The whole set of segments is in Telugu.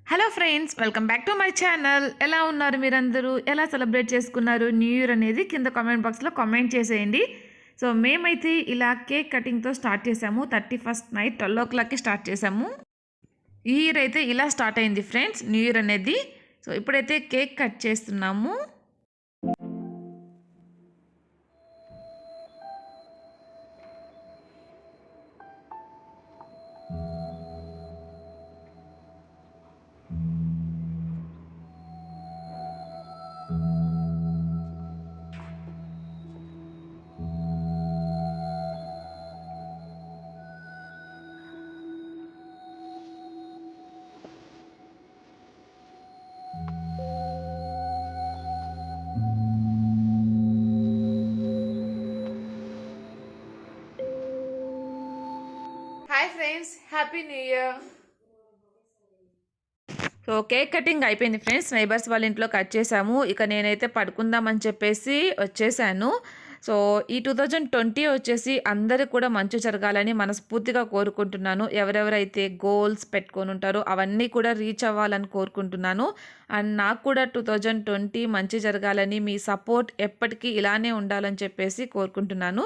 Hello friends, welcome back to my channel. ఎలా ఉన్నారు మీరందరూ? ఎలా సెలబ్రేట్ చేసుకున్నారు న్యూ ఇయర్ అనేది కింద కామెంట్ బాక్స్లో కామెంట్ చేసేయండి. సో మేమైతే ఇలా కేక్ కటింగ్తో స్టార్ట్ చేసాము. 31st నైట్ 12 o'clockకి స్టార్ట్ చేసాము. ఈ ఇయర్ అయితే ఇలా స్టార్ట్ అయింది ఫ్రెండ్స్ న్యూ ఇయర్ అనేది. సో ఇప్పుడైతే కేక్ కట్ చేస్తున్నాము. Hi friends, happy new year. So cake cutting అయిపోయింది ఫ్రెండ్స్. నైబర్స్ వాళ్ళ ఇంట్లో కట్ చేసాము. ఇక నేనైతే పడుకుందామని చెప్పేసి వచ్చేసాను. సో ఈ 2020 వచ్చేసి అందరికి కూడా మంచి జరగాలని మనస్ఫూర్తిగా కోరుకుంటున్నాను. ఎవరెవరైతే గోల్స్ పెట్టుకొని ఉంటారో అవన్నీ కూడా రీచ్ అవ్వాలని కోరుకుంటున్నాను. అండ్ నాకు కూడా 2020 మంచి జరగాలని, మీ సపోర్ట్ ఎప్పటికీ ఇలానే ఉండాలని చెప్పేసి కోరుకుంటున్నాను.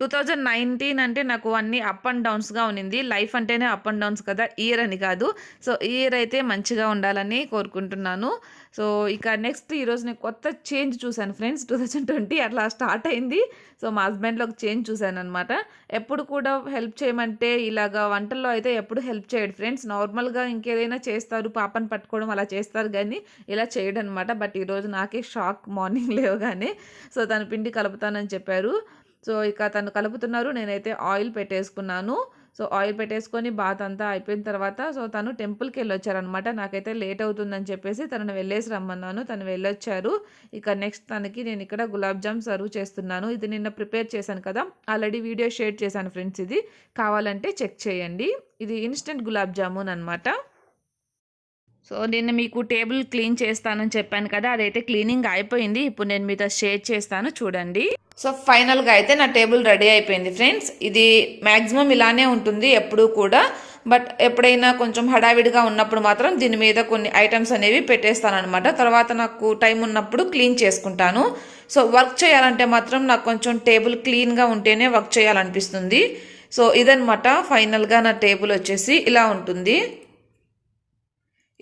2019 అంటే నాకు అన్ని అప్ అండ్ డౌన్స్గా ఉన్నింది. లైఫ్ అంటేనే అప్ అండ్ డౌన్స్ కదా, ఇయర్ అని కాదు. సో ఈ ఇయర్ అయితే మంచిగా ఉండాలని కోరుకుంటున్నాను. సో ఇక నెక్స్ట్ ఈరోజు నేను కొత్త చేంజ్ చూశాను ఫ్రెండ్స్. 2020 అట్లా స్టార్ట్ అయింది. సో మా హస్బెండ్లో ఒక చేంజ్ చూశాను అనమాట. ఎప్పుడు కూడా హెల్ప్ చేయమంటే ఇలాగా వంటల్లో అయితే ఎప్పుడు హెల్ప్ చేయడు ఫ్రెండ్స్. నార్మల్గా ఇంకేదైనా చేస్తారు, పాపని పట్టుకోవడం అలా చేస్తారు, కానీ ఇలా చేయడు అనమాట. బట్ ఈరోజు నాకే షాక్. మార్నింగ్ లేవగానే సో తను పిండి కలుపుతానని చెప్పారు. సో ఇక తను కలుపుతున్నారు, నేనైతే ఆయిల్ పెట్టేసుకున్నాను. సో ఆయిల్ పెట్టేసుకొని బాత్ అంతా అయిపోయిన తర్వాత సో తను టెంపుల్కి వెళ్ళొచ్చారనమాట. నాకైతే లేట్ అవుతుందని చెప్పేసి తనను వెళ్ళేసి రమ్మన్నాను. తను వెళ్ళొచ్చారు. ఇక నెక్స్ట్ తనకి నేను ఇక్కడ గులాబ్ జామ్ సర్వ్ చేస్తున్నాను. ఇది నిన్న ప్రిపేర్ చేశాను కదా, ఆల్రెడీ వీడియో షేర్ చేశాను ఫ్రెండ్స్. ఇది కావాలంటే చెక్ చేయండి. ఇది ఇన్స్టెంట్ గులాబ్ జామున్ అనమాట. సో నేను మీకు టేబుల్ క్లీన్ చేస్తానని చెప్పాను కదా, అదైతే క్లీనింగ్ అయిపోయింది. ఇప్పుడు నేను మీతో షేర్ చేస్తాను, చూడండి. సో ఫైనల్గా అయితే నా టేబుల్ రెడీ అయిపోయింది ఫ్రెండ్స్. ఇది మ్యాక్సిమం ఇలానే ఉంటుంది ఎప్పుడూ కూడా. బట్ ఎప్పుడైనా కొంచెం హడావిడిగా ఉన్నప్పుడు మాత్రం దీని మీద కొన్ని ఐటమ్స్ అనేవి పెట్టేస్తాను అనమాట. తర్వాత నాకు టైం ఉన్నప్పుడు క్లీన్ చేసుకుంటాను. సో వర్క్ చేయాలంటే మాత్రం నాకు కొంచెం టేబుల్ క్లీన్గా ఉంటేనే వర్క్ చేయాలనిపిస్తుంది. సో ఇదనమాట ఫైనల్గా నా టేబుల్ వచ్చేసి ఇలా ఉంటుంది.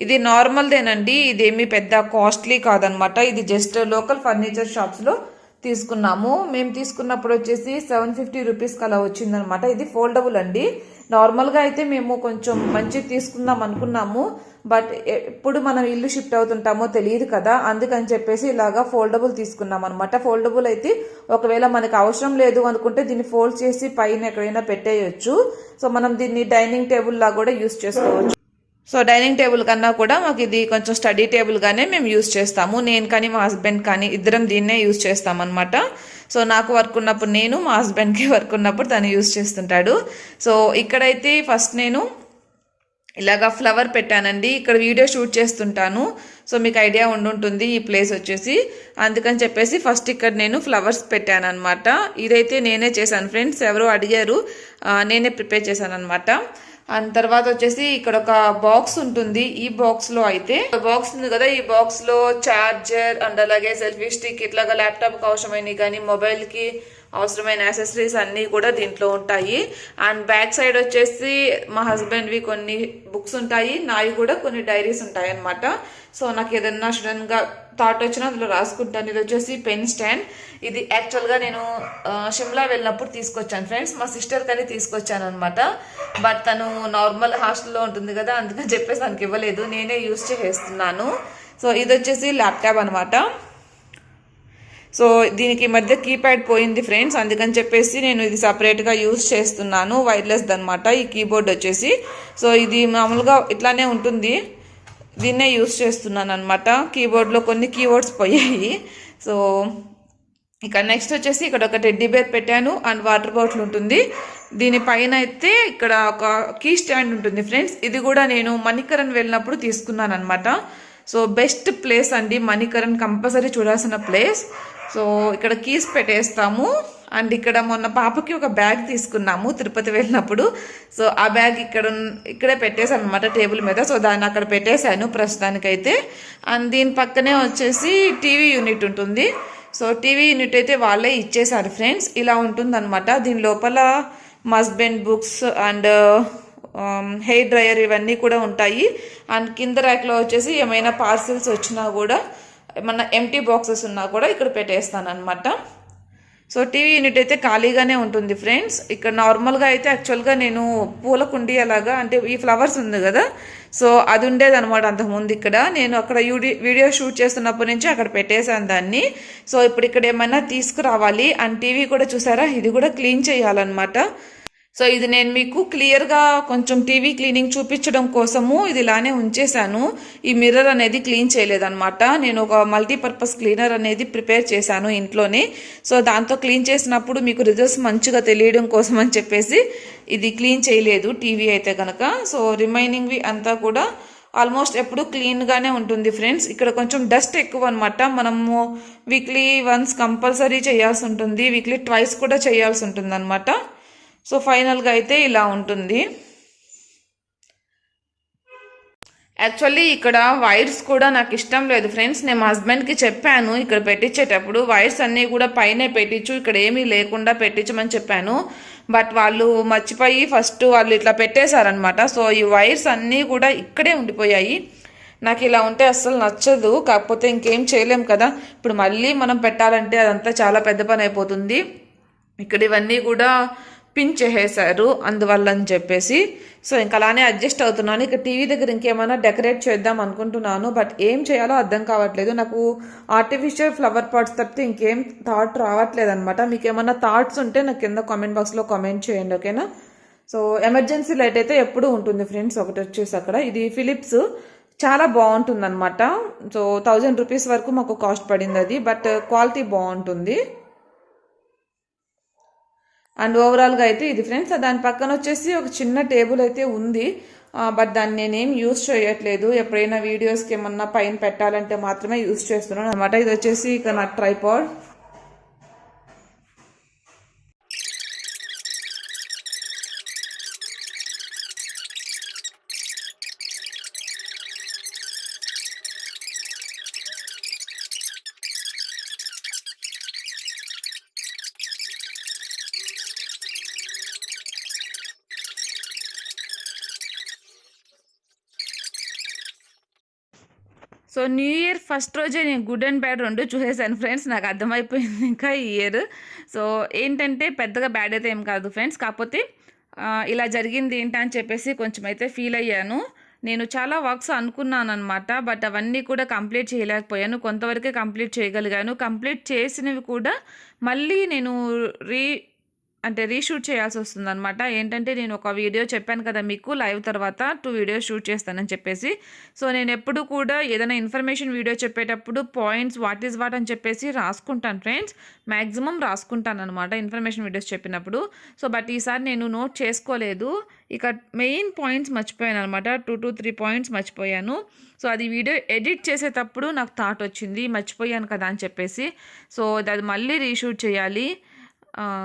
ఇది నార్మల్దేనండి, ఇదేమీ పెద్ద కాస్ట్లీ కాదనమాట. ఇది జస్ట్ లోకల్ ఫర్నిచర్ షాప్స్లో తీసుకున్నాము. మేము తీసుకున్నప్పుడు వచ్చేసి 750 రూపీస్కి అలా వచ్చిందనమాట. ఇది ఫోల్డబుల్ అండి. నార్మల్గా అయితే మేము కొంచెం మంచిది తీసుకుందాం అనుకున్నాము. బట్ ఎప్పుడు మనం ఇల్లు షిఫ్ట్ అవుతుంటామో తెలియదు కదా, అందుకని చెప్పేసి ఇలాగా ఫోల్డబుల్ తీసుకున్నాం అనమాట. ఫోల్డబుల్ అయితే ఒకవేళ మనకు అవసరం లేదు అనుకుంటే దీన్ని ఫోల్డ్ చేసి పైన ఎక్కడైనా పెట్టేయచ్చు. సో మనం దీన్ని డైనింగ్ టేబుల్ లా కూడా యూస్ చేసుకోవచ్చు. సో డైనింగ్ టేబుల్ కన్నా కూడా మాకు ఇది కొంచెం స్టడీ టేబుల్గానే మేము యూజ్ చేస్తాము. నేను కానీ మా హస్బెండ్ కానీ ఇద్దరం దీన్నే యూజ్ చేస్తామన్నమాట. సో నాకు వర్క్ ఉన్నప్పుడు నేను, మా హస్బెండ్కి వర్క్ ఉన్నప్పుడు తను యూజ్ చేస్తుంటాడు. సో ఇక్కడైతే ఫస్ట్ నేను ఇలాగా ఫ్లవర్ పెట్టానండి. ఇక్కడ వీడియో షూట్ చేస్తుంటాను, సో మీకు ఐడియా ఉండుంటుంది ఈ ప్లేస్ వచ్చేసి. అందుకని చెప్పేసి ఫస్ట్ ఇక్కడ నేను ఫ్లవర్స్ పెట్టాను అనమాట. ఇదైతే నేనే చేశాను ఫ్రెండ్స్, ఎవరో అడిగారు, నేనే ప్రిపేర్ చేశాను అనమాట. అండ్ తర్వాత వచ్చేసి ఇక్కడ ఒక బాక్స్ ఉంటుంది. ఈ బాక్స్లో అయితే బాక్స్ ఉంది కదా, ఈ బాక్స్లో చార్జర్ అండ్ అలాగే సెల్ఫీ స్టిక్, ఇట్లాగా ల్యాప్టాప్కి అవసరమైనవి కానీ మొబైల్కి అవసరమైన యాక్సెసరీస్ అన్నీ కూడా దీంట్లో ఉంటాయి. అండ్ బ్యాక్ సైడ్ వచ్చేసి మా హస్బెండ్వి కొన్ని బుక్స్ ఉంటాయి, నావి కూడా కొన్ని డైరీస్ ఉంటాయి అనమాట. సో నాకు ఏదన్నా సడన్గా థాట్ వచ్చినా అందులో రాసుకుంటాను. ఇది వచ్చేసి పెన్ స్టాండ్. ఇది యాక్చువల్గా నేను షిమ్లా వెళ్ళినప్పుడు తీసుకొచ్చాను ఫ్రెండ్స్. మా సిస్టర్ కానీ తీసుకొచ్చాను అనమాట. బట్ తను నార్మల్ హాస్టల్లో ఉంటుంది కదా, అందుకని చెప్పేసి తనకి ఇవ్వలేదు, నేనే యూజ్ చేస్తున్నాను. సో ఇది వచ్చేసి ల్యాప్టాప్ అనమాట. సో దీనికి మధ్య కీప్యాడ్ పోయింది ఫ్రెండ్స్, అందుకని చెప్పేసి నేను ఇది సపరేట్గా యూజ్ చేస్తున్నాను. వైర్లెస్ అనమాట ఈ కీబోర్డ్ వచ్చేసి. సో ఇది మామూలుగా ఇట్లానే ఉంటుంది, దీన్నే యూజ్ చేస్తున్నాను అనమాట. కీబోర్డ్లో కొన్ని కీవర్డ్స్ పోయాయి. సో ఇక నెక్స్ట్ వచ్చేసి ఇక్కడ ఒక టెడ్డీ బేర్ పెట్టాను అండ్ వాటర్ బాటిల్ ఉంటుంది. దీనిపైన అయితే ఇక్కడ ఒక కీ స్టాండ్ ఉంటుంది ఫ్రెండ్స్. ఇది కూడా నేను మణికరణ్ వెళ్ళినప్పుడు తీసుకున్నాను అనమాట. సో బెస్ట్ ప్లేస్ అండి మణికరణ్, కంపల్సరీ చూడాల్సిన ప్లేస్. సో ఇక్కడ కీస్ పెట్టేస్తాము అండ్ ఇక్కడ మొన్న పాపకి ఒక బ్యాగ్ తీసుకున్నాము తిరుపతి వెళ్ళినప్పుడు. సో ఆ బ్యాగ్ ఇక్కడే పెట్టేశాను అనమాట టేబుల్ మీద. సో దాన్ని అక్కడ పెట్టేశాను ప్రస్తుతానికైతే. అండ్ దీని పక్కనే వచ్చేసి టీవీ యూనిట్ ఉంటుంది. సో టీవీ యూనిట్ అయితే వాళ్ళే ఇచ్చేసారు ఫ్రెండ్స్. ఇలా ఉంటుందన్నమాట. దీని లోపల మస్బెండ్ బుక్స్ అండ్ హెయిర్ డ్రయర్ ఇవన్నీ కూడా ఉంటాయి. అండ్ కింద ర్యాక్లో వచ్చేసి ఏమైనా పార్సిల్స్ వచ్చినా కూడా ఏమన్నా ఎంటీ బాక్సెస్ ఉన్నా కూడా ఇక్కడ పెట్టేస్తాను అనమాట. సో టీవీ యూనిట్ అయితే ఖాళీగానే ఉంటుంది ఫ్రెండ్స్. ఇక్కడ నార్మల్గా అయితే యాక్చువల్గా నేను పూల కుండీ అలాగా అంటే ఈ ఫ్లవర్స్ ఉంది కదా, సో అది ఉండేదన్నమాట అంతకుముందు. ఇక్కడ నేను అక్కడ వీడియో షూట్ చేస్తున్నప్పటి నుంచి అక్కడ పెట్టేశాను దాన్ని. సో ఇప్పుడు ఇక్కడ ఏమైనా తీసుకురావాలి. అండ్ టీవీ కూడా చూసారా, ఇది కూడా క్లీన్ చేయాలన్నమాట. సో ఇది నేను మీకు క్లియర్గా కొంచెం టీవీ క్లీనింగ్ చూపించడం కోసము ఇది ఇలానే ఉంచేశాను. ఈ మిర్రర్ అనేది క్లీన్ చేయలేదన్నమాట. నేను ఒక మల్టీపర్పస్ క్లీనర్ అనేది ప్రిపేర్ చేశాను ఇంట్లోనే. సో దాంతో క్లీన్ చేసినప్పుడు మీకు రిజల్ట్స్ మంచిగా తెలియడం కోసం అని చెప్పేసి ఇది క్లీన్ చేయలేదు టీవీ అయితే కనుక. సో రిమైనింగ్వి అంతా కూడా ఆల్మోస్ట్ ఎప్పుడు క్లీన్గానే ఉంటుంది ఫ్రెండ్స్. ఇక్కడ కొంచెం డస్ట్ ఎక్కువ అనమాట. మనము వీక్లీ వన్స్ కంపల్సరీ చేయాల్సి ఉంటుంది, వీక్లీ ట్వైస్ కూడా చేయాల్సి ఉంటుంది అనమాట. సో ఫైనల్గా అయితే ఇలా ఉంటుంది. యాక్చువల్లీ ఇక్కడ వైర్స్ కూడా నాకు ఇష్టం లేదు ఫ్రెండ్స్. నేను మా హస్బెండ్కి చెప్పాను ఇక్కడ పెట్టించేటప్పుడు వైర్స్ అన్నీ కూడా పైనే పెట్టించు, ఇక్కడ ఏమీ లేకుండా పెట్టించమని చెప్పాను. బట్ వాళ్ళు మర్చిపోయి ఫస్ట్ వాళ్ళు ఇట్లా పెట్టేశారనమాట. సో ఈ వైర్స్ అన్నీ కూడా ఇక్కడే ఉండిపోయాయి. నాకు ఇలా ఉంటే అస్సలు నచ్చదు. కాకపోతే ఇంకేం చేయలేం కదా, ఇప్పుడు మళ్ళీ మనం పెట్టాలంటే అదంతా చాలా పెద్ద పని అయిపోతుంది. ఇక్కడ ఇవన్నీ కూడా పిన్ చేసేసారు అందువల్ల అని చెప్పేసి. సో ఇంకా అలానే అడ్జస్ట్ అవుతున్నాను. ఇక టీవీ దగ్గర ఇంకేమైనా డెకరేట్ చేద్దాం అనుకుంటున్నాను, బట్ ఏం చేయాలో అర్థం కావట్లేదు. నాకు ఆర్టిఫిషియల్ ఫ్లవర్ పాట్స్ తప్పితే ఇంకేం థాట్ రావట్లేదు అనమాట. మీకు ఏమైనా థాట్స్ ఉంటే నాకు కింద కామెంట్ బాక్స్లో కామెంట్ చేయండి, ఓకేనా. సో ఎమర్జెన్సీ లైట్ అయితే ఎప్పుడూ ఉంటుంది ఫ్రెండ్స్. ఒకటి వచ్చేసి అక్కడ ఇది ఫిలిప్స్, చాలా బాగుంటుంది అనమాట. సో 1000 రూపీస్ వరకు మాకు కాస్ట్ పడింది అది, బట్ క్వాలిటీ బాగుంటుంది. అండ్ ఓవరాల్గా అయితే ఇది ఫ్రెండ్స్. దాని పక్కన వచ్చేసి ఒక చిన్న టేబుల్ అయితే ఉంది, బట్ దాన్ని నేనేం యూజ్ చేయట్లేదు. ఎప్పుడైనా వీడియోస్కి ఏమన్నా పైన పెట్టాలంటే మాత్రమే యూజ్ చేస్తున్నాను అనమాట. ఇది వచ్చేసి ఇక నా tripod. So new year first రోజే నేను గుడ్ అండ్ బ్యాడ్ రెండు చూసేసాను ఫ్రెండ్స్. నాకు అర్థమైపోయింది ఇంకా ఈ ఇయర్. సో ఏంటంటే పెద్దగా బ్యాడ్ అయితే ఏం కాదు ఫ్రెండ్స్, కాకపోతే ఇలా జరిగింది ఏంటని చెప్పేసి కొంచెం అయితే ఫీల్ అయ్యాను. నేను చాలా వర్క్స్ అనుకున్నాను అనమాట, బట్ అవన్నీ కూడా కంప్లీట్ చేయలేకపోయాను. కొంతవరకే కంప్లీట్ చేయగలిగాను. కంప్లీట్ చేసినవి కూడా మళ్ళీ నేను రీషూట్ చేయాల్సి వస్తుందన్నమాట. ఏంటంటే నేను ఒక వీడియో చెప్పాను కదా మీకు లైవ్ తర్వాత 2 వీడియోస్ షూట్ చేస్తానని చెప్పేసి. సో నేను ఎప్పుడు కూడా ఏదైనా ఇన్ఫర్మేషన్ వీడియో చెప్పేటప్పుడు పాయింట్స్ వాట్ ఈజ్ వాట్ అని చెప్పేసి రాసుకుంటాను ఫ్రెండ్స్. మ్యాక్సిమం రాసుకుంటాను అనమాట ఇన్ఫర్మేషన్ వీడియోస్ చెప్పినప్పుడు. సో బట్ ఈసారి నేను నోట్ చేసుకోలేదు. ఇక మెయిన్ పాయింట్స్ మర్చిపోయాను అనమాట. 2 to 3 పాయింట్స్ మర్చిపోయాను. సో అది వీడియో ఎడిట్ చేసేటప్పుడు నాకు థాట్ వచ్చింది, మర్చిపోయాను కదా అని చెప్పేసి. సో అది మళ్ళీ రీషూట్ చేయాలి.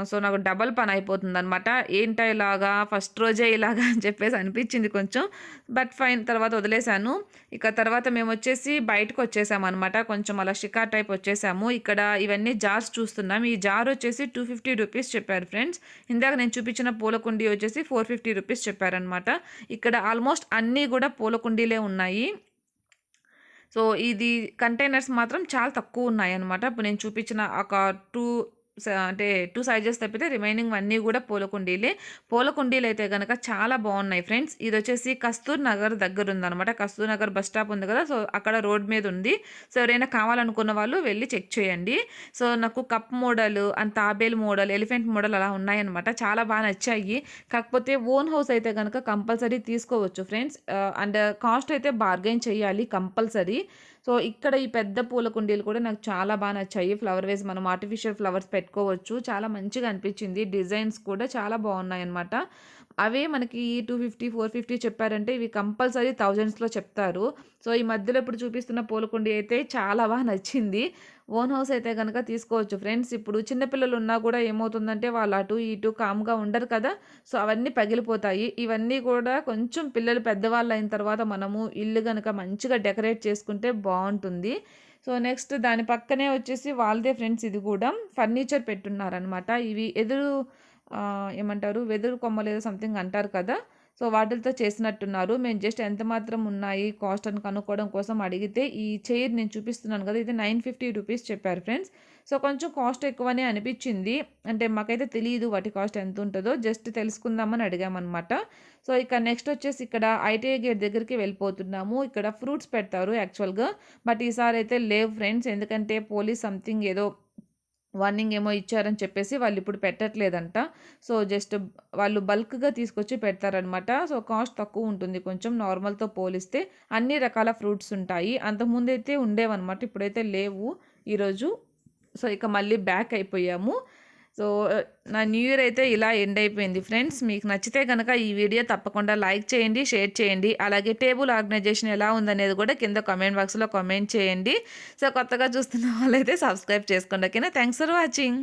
సో నాకు డబల్ పని అయిపోతుంది అనమాట. ఏంటో ఇలాగా ఫస్ట్ రోజే ఇలాగా అని చెప్పేసి అనిపించింది కొంచెం, బట్ ఫైన్ తర్వాత వదిలేశాను. ఇక తర్వాత మేము వచ్చేసి బయటకు వచ్చేసాము అనమాట. కొంచెం అలా షికార్ టైప్ వచ్చేసాము. ఇక్కడ ఇవన్నీ జార్స్ చూస్తున్నాం. ఈ జార్ వచ్చేసి 250 రూపీస్ చెప్పారు ఫ్రెండ్స్. ఇందాక నేను చూపించిన పూలకుండీ వచ్చేసి 450 రూపీస్ చెప్పారనమాట. ఇక్కడ ఆల్మోస్ట్ అన్నీ కూడా పూలకుండీలే ఉన్నాయి. సో ఇది కంటైనర్స్ మాత్రం చాలా తక్కువ ఉన్నాయి అనమాట. ఇప్పుడు నేను చూపించిన ఒక 2 సైజెస్ తప్పితే రిమైనింగ్ అన్నీ కూడా పూలకుండీలే. పూలకుండీలు అయితే కనుక చాలా బాగున్నాయి ఫ్రెండ్స్. ఇది వచ్చేసి కస్తూర్ నగర్ దగ్గర ఉందన్నమాట. కస్తూర్ నగర్ బస్ స్టాప్ ఉంది కదా, సో అక్కడ రోడ్ మీద ఉంది. సో ఎవరైనా కావాలనుకున్న వాళ్ళు వెళ్ళి చెక్ చేయండి. సో నాకు కప్ మోడల్ అండ్ తాబేల్ మోడల్, ఎలిఫెంట్ మోడల్ అలా ఉన్నాయన్నమాట. చాలా బాగా నచ్చాయి. కాకపోతే ఓన్ హౌస్ అయితే కనుక కంపల్సరీ తీసుకోవచ్చు ఫ్రెండ్స్. అండ్ కాస్ట్ అయితే బార్గెన్ చేయాలి కంపల్సరీ. సో ఇక్కడ ఈ పెద్ద పూల కుండీలు కూడా నాకు చాలా బాగా నచ్చాయి. ఫ్లవర్ వేస్ మనం ఆర్టిఫిషియల్ ఫ్లవర్స్ పెట్టుకోవచ్చు. చాలా మంచిగా అనిపించింది. డిజైన్స్ కూడా చాలా బాగున్నాయి అన్నమాట. అవే మనకి 250, 450 చెప్పారంటే ఇవి కంపల్సరీ థౌజండ్స్‌లో చెప్తారు. సో, ఈ మధ్యలో ఇప్పుడు చూపిస్తున్న పూలకుండీ అయితే చాలా నచ్చింది. ఓన్ హౌస్ అయితే గనక తీసుకోవచ్చు ఫ్రెండ్స్. ఇప్పుడు చిన్న పిల్లలున్నా గూడా ఏమవుతుందంటే వాళ్ళు అటు, ఇటు కామ్‌గా ఉండరు కదా! సో, అవన్నీ పగిలిపోతాయి. ఇవన్నీ కూడా కొంచెం పిల్లలు పెద్దవాళ్ళయిన తర్వాత మనము ఇల్లు గనక మంచిగా డెకరేట్ చేసుకుంటే బావుంటుంది. సో, నెక్స్ట్ దాని పక్కనే వచ్చేసి వాళ్ళదే ఫ్రెండ్స్ ఇది గూడా. ఫర్నిచర్ పెట్టున్నారనమాట. ఇవి ఏమంటారు వెదురు కొమ్మలేదో సంథింగ్ అంటారు కదా! సో, వాటిలతో చేసినట్టున్నారు. మేము జస్ట్ ఎంత మాత్రం ఉన్నాయి కాస్ట్ అని కనుక్కోవడం కోసం అడిగితే, ఈ చైర్ నేను చూపిస్తున్నాను కదా! ఇది 950 రూపీస్ చెప్పారు ఫ్రెండ్స్. సో, కొంచెం కాస్ట్ ఎక్కువనే అనిపిచ్చింది. అంటే మాకైతే తెలీదు వాటి కాస్ట్ ఎంతుంటదో. జస్ట్ తెలుసుకుందామని అడిగామనమాట. సో, ఇక నెక్స్ట్ వచ్చేసి ఇక్కడ ఐటీఐ గేట్ దగ్గరికి వెళ్ళిపోతున్నాము. ఇక్కడ ఫ్రూట్స్ పెడతారు యాక్చువల్‌గా. బట్ ఈసారైతే లేవు ఫ్రెండ్స్. ఎందుకంటే పోలీస్ సంథింగ్ ఏదో వార్నింగ్ ఏమో ఇచ్చారని చెప్పేసి వాళ్ళిప్పుడు పెట్టట్లేదంట. సో, జస్ట్ వాళ్ళు బల్క్‌గా తీసుకొచ్చి పెడతారనమాట. సో, కాస్ట్ తక్కువుంటుంది కొంచెం నార్మల్‌తో పోలిస్తే. అన్ని రకాల ఫ్రూట్స్ ఉంటాయి. అంతకుముందైతే ఉండేవన్నమాట. ఇప్పుడైతే లేవు ఈరోజు. సో, ఇక మళ్ళీ బ్యాక్ అయిపోయాము. సో, నా న్యూ ఇయర్ అయితే ఇలా ఎండ్ అయిపోయింది ఫ్రెండ్స్. మీకు నచ్చితే గనక ఈ వీడియో తప్పకుండా లైక్ చేయండి, షేర్ చేయండి. అలాగే టేబుల్ ఆర్గనైజేషన్ ఎలా ఉందనేది కూడా కింద కామెంట్ బాక్స్‌లో కామెంట్ చేయండి. సో, కొత్తగా చూస్తున్న వాళ్ళైతే సబ్స్క్రైబ్ చేసుకోండి. ఓకేనా? Thanks for watching.